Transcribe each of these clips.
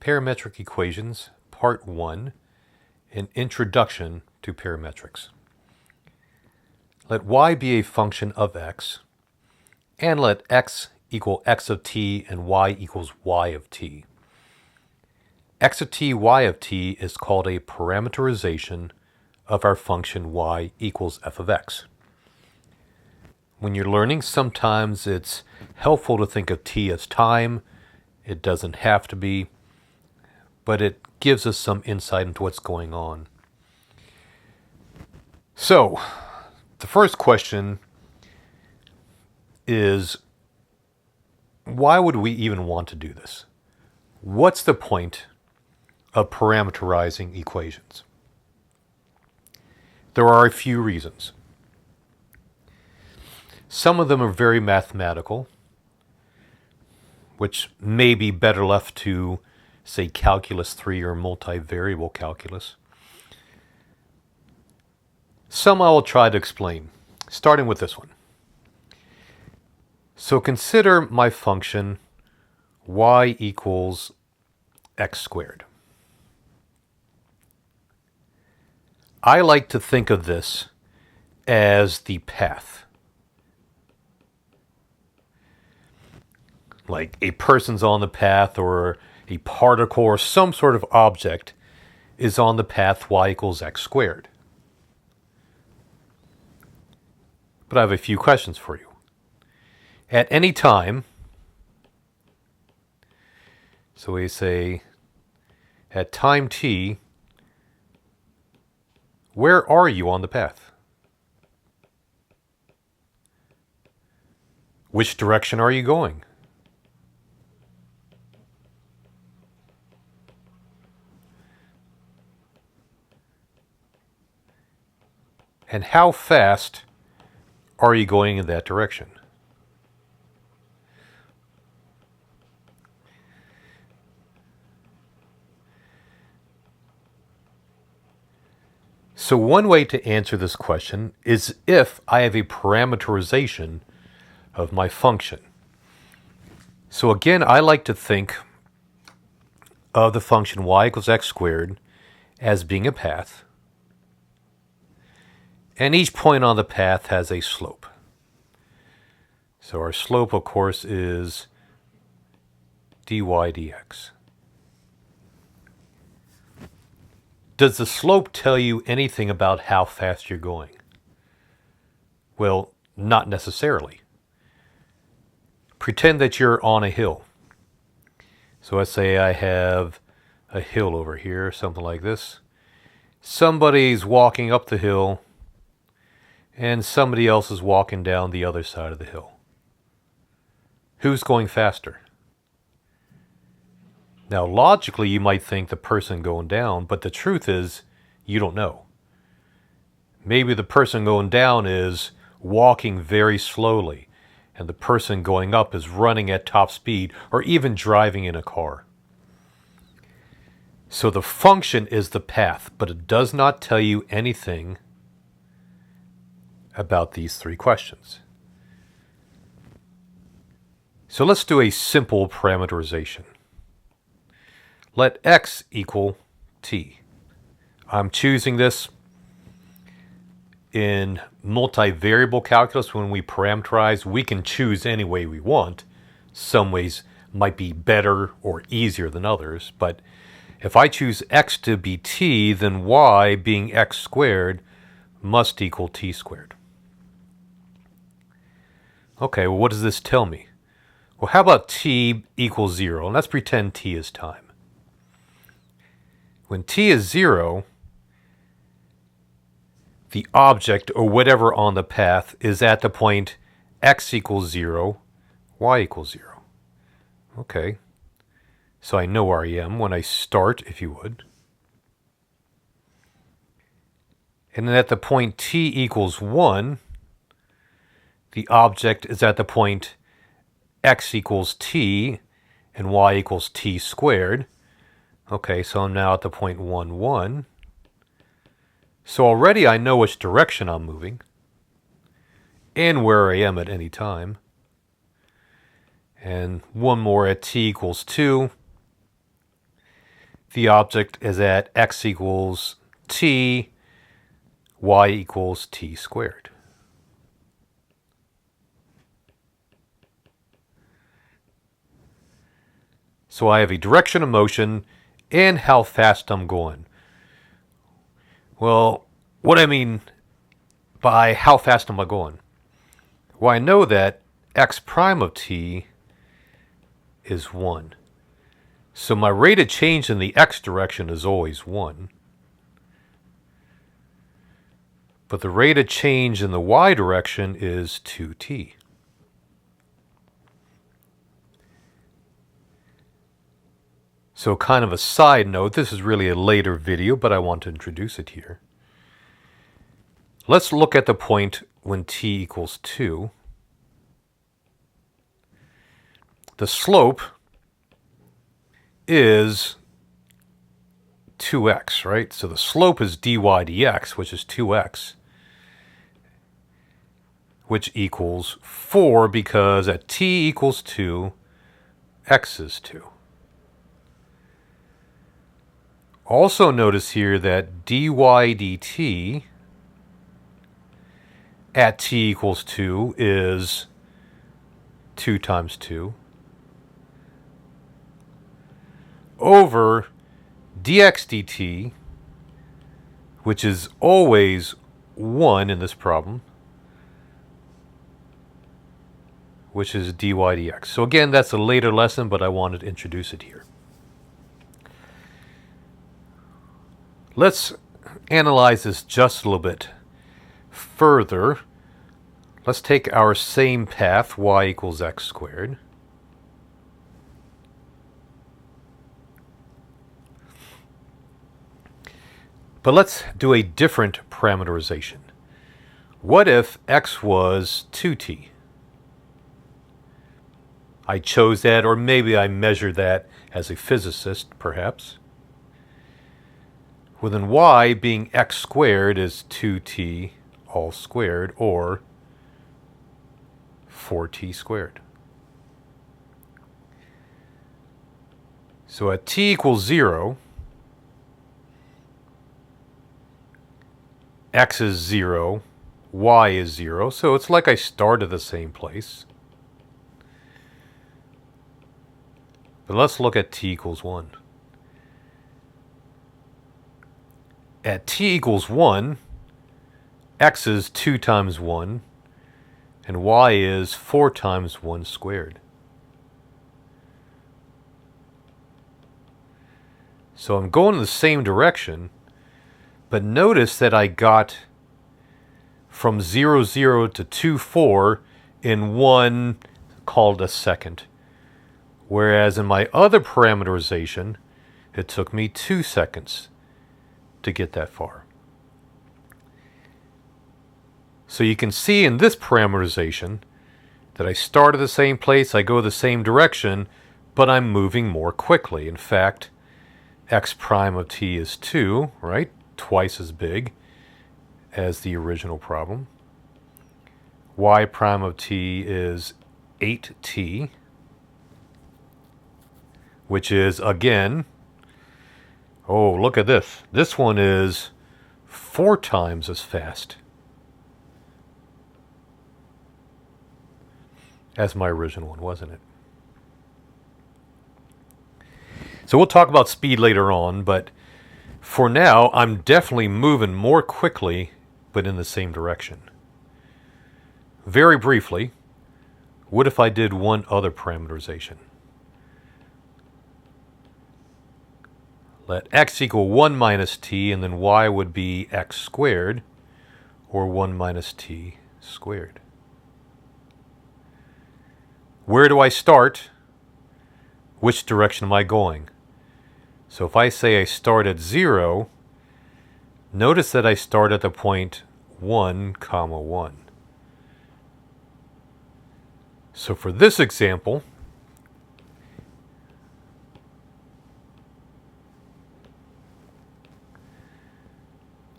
Parametric Equations, Part 1, An Introduction to Parametrics. Let y be a function of x, and let x equal x of t and y equals y of t. X of t, y of t is called a parameterization of our function y equals f of x. When you're learning, sometimes it's helpful to think of t as time. It doesn't have to be, but it gives us some insight into what's going on. So, the first question is, why would we even want to do this? What's the point of parameterizing equations? There are a few reasons. Some of them are very mathematical, which may be better left to, say, Calculus 3 or multivariable calculus. Some I will try to explain, starting with this one. So consider my function y equals x squared. I like to think of this as the path. Like a person's on the path, or a particle or some sort of object is on the path y equals x squared. But I have a few questions for you. At any time, so we say at time t, where are you on the path? Which direction are you going? And how fast are you going in that direction? So one way to answer this question is if I have a parameterization of my function. So again, I like to think of the function y equals x squared as being a path. And each point on the path has a slope. So our slope, of course, is dy dx. Does the slope tell you anything about how fast you're going? Well, not necessarily. Pretend that you're on a hill. So let's say I have a hill over here, something like this. Somebody's walking up the hill, and somebody else is walking down the other side of the hill. Who's going faster? Now, logically, you might think the person going down, but the truth is, you don't know. Maybe the person going down is walking very slowly, and the person going up is running at top speed, or even driving in a car. So the function is the path, but it does not tell you anything about these three questions. So let's do a simple parameterization. Let x equal t. I'm choosing this in multivariable calculus. When we parameterize, we can choose any way we want. Some ways might be better or easier than others, but if I choose x to be t, then y, being x squared, must equal t squared. Okay, well, what does this tell me? Well, how about t equals 0? And let's pretend t is time. When t is 0, the object, or whatever on the path, is at the point x equals 0, y equals 0. Okay, so I know where I am when I start, if you would. And then at the point t equals 1, the object is at the point x equals t and y equals t squared. Okay, so I'm now at the point 1, 1. So already I know which direction I'm moving and where I am at any time. And one more at t equals 2. the object is at x equals t, y equals t squared. So I have a direction of motion and how fast I'm going. Well, what I mean by how fast am I going? Well, I know that x prime of t is 1. So my rate of change in the x direction is always 1. But the rate of change in the y direction is 2t. So kind of a side note, this is really a later video, but I want to introduce it here. Let's look at the point when t equals 2. The slope is 2x, right? So the slope is dy dx, which is 2x, which equals 4 because at t equals 2, x is 2. Also notice here that dy dt at t equals 2 is 2 times 2 over dx dt, which is always 1 in this problem, which is dy dx. So again, that's a later lesson, but I wanted to introduce it here. Let's analyze this just a little bit further. Let's take our same path, y equals x squared. But let's do a different parameterization. What if x was 2t? I chose that, or maybe I measured that as a physicist, perhaps. Well, then y being x squared is 2t all squared, or 4t squared. So at t equals 0, x is 0, y is 0, so it's like I start at the same place. But let's look at t equals 1. At t equals 1, x is 2 times 1, and y is 4 times 1 squared. So I'm going in the same direction, but notice that I got from 0, 0 to 2, 4 in one called a second. Whereas in my other parameterization, it took me 2 seconds to get that far. So you can see in this parameterization that I start at the same place, I go the same direction, but I'm moving more quickly. In fact, x prime of t is 2, right? Twice as big as the original problem. Y prime of t is 8t, which is, again, oh, look at this. This one is 4 times as fast as my original one, wasn't it? So we'll talk about speed later on, but for now, I'm definitely moving more quickly, but in the same direction. Very briefly, what if I did one other parameterization? Let x equal 1 minus t, and then y would be x squared, or 1 minus t squared. Where do I start? Which direction am I going? So if I say I start at 0, notice that I start at the point 1, 1. So for this example,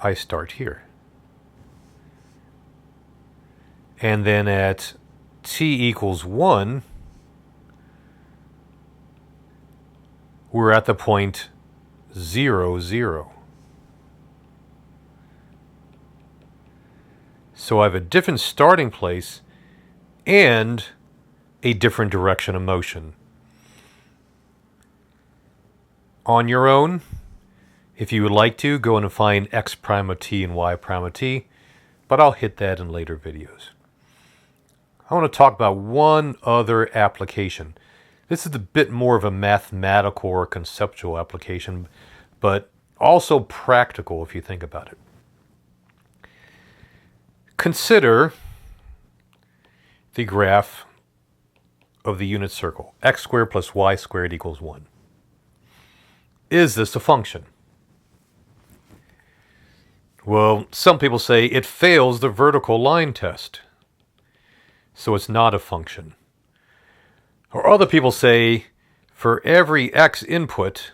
I start here. And then at t equals 1, we're at the point 0, 0. So I have a different starting place and a different direction of motion. On your own, if you would like to, go in and find x prime of t and y prime of t, but I'll hit that in later videos. I want to talk about one other application. This is a bit more of a mathematical or conceptual application, but also practical if you think about it. Consider the graph of the unit circle, x squared plus y squared equals 1. Is this a function? Well, some people say it fails the vertical line test, so it's not a function. Or other people say for every x input,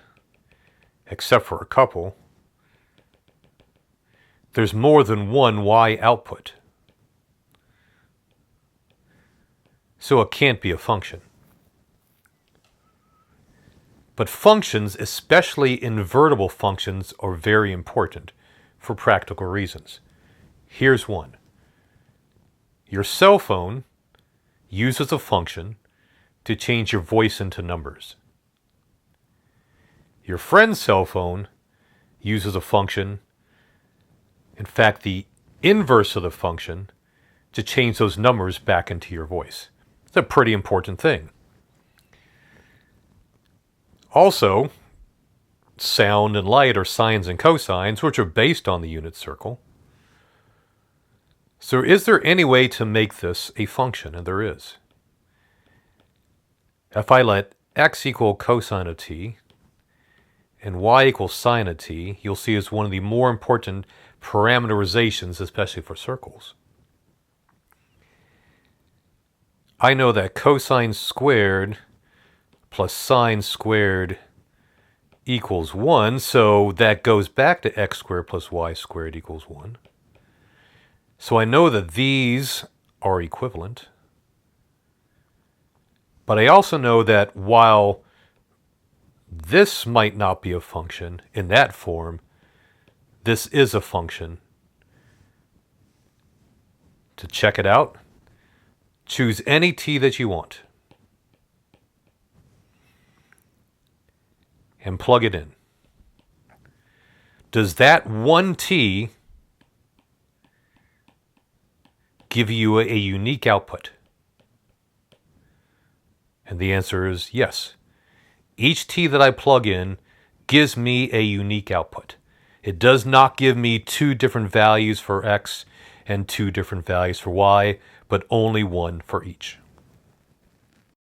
except for a couple, there's more than one y output. So it can't be a function. But functions, especially invertible functions, are very important for practical reasons. Here's one. Your cell phone uses a function to change your voice into numbers. Your friend's cell phone uses a function, in fact, the inverse of the function, to change those numbers back into your voice. It's a pretty important thing. Also, sound and light are sines and cosines, which are based on the unit circle. So is there any way to make this a function? And there is. If I let x equal cosine of t and y equal sine of t, you'll see it's one of the more important parameterizations, especially for circles. I know that cosine squared plus sine squared equals 1, so that goes back to x squared plus y squared equals 1. So I know that these are equivalent. But I also know that while this might not be a function in that form, this is a function. To check it out, choose any t that you want and plug it in. Does that one t give you a unique output? And the answer is yes. Each t that I plug in gives me a unique output. It does not give me two different values for x and two different values for y, but only one for each.